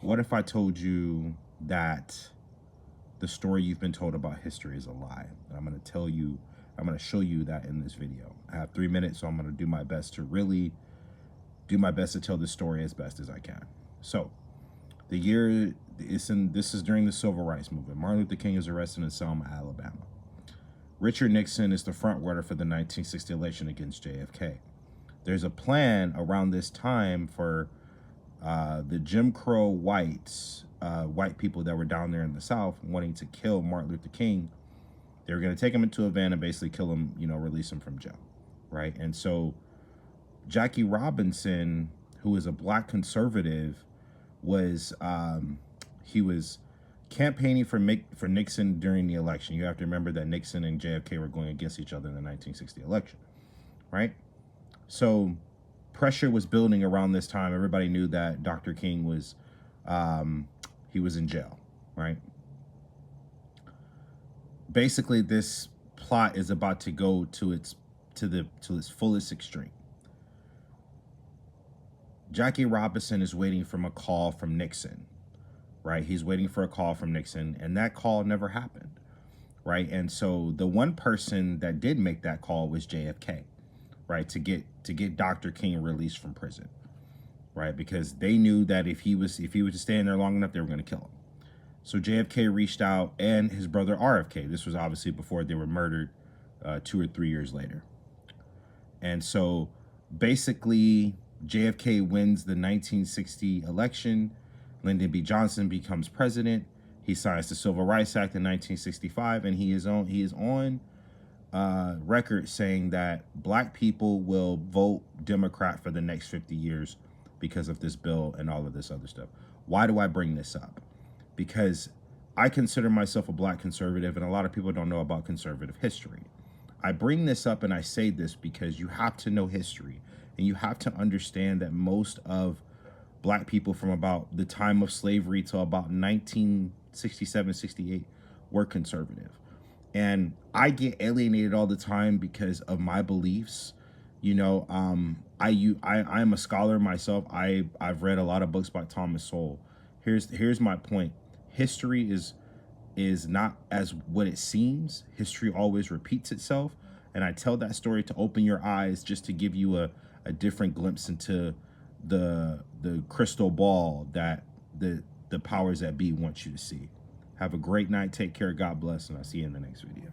What if I told you that the story you've been told about history is a lie? And I'm going to tell you, I'm going to show you that in this video. I have 3 minutes, so I'm going to do my best to really do my best to tell this story as best as I can. So, the year is this is during the Civil Rights Movement. Martin Luther King is arrested in Selma, Alabama. Richard Nixon is the front runner for the 1960 election against JFK. There's a plan around this time for the Jim Crow whites, white people that were down there in the South wanting to kill Martin Luther King. They were going to take him into a van and basically kill him, release him from jail, right? And so Jackie Robinson, who is a black conservative, was he was campaigning for Nixon during the election. You have to remember that Nixon and JFK were going against each other in the 1960 election, right? So pressure was building around this time. Everybody knew that Dr. King was he was in jail, right? Basically, this plot is about to go to its fullest extreme. Jackie Robinson is waiting for a call from Nixon, right? He's waiting for a call from Nixon, and that call never happened, right? And so the one person that did make that call was JFK, right? To get Dr. King released from prison, right? Because they knew that if he was to stay in there long enough, they were going to kill him. So JFK reached out, and his brother RFK. This was obviously before they were murdered 2 or 3 years later. And so basically, JFK wins the 1960 election. Lyndon B. Johnson becomes president. He signs the Civil Rights Act in 1965, and he is on record saying that black people will vote Democrat for the next 50 years because of this bill and all of this other stuff. Why do I bring this up? Because I consider myself a black conservative, and a lot of people don't know about conservative history. I bring this up and I say this because you have to know history, and you have to understand that most of black people from about the time of slavery till about 1967, 68 were conservative. And I get alienated all the time because of my beliefs. I'm a scholar myself. I've read a lot of books by Thomas Sowell. Here's my point. History is not as what it seems. History always repeats itself. And I tell that story to open your eyes, just to give you a different glimpse into the crystal ball that the powers that be want you to see. Have a great night. Take care. God bless. And I'll see you in the next video.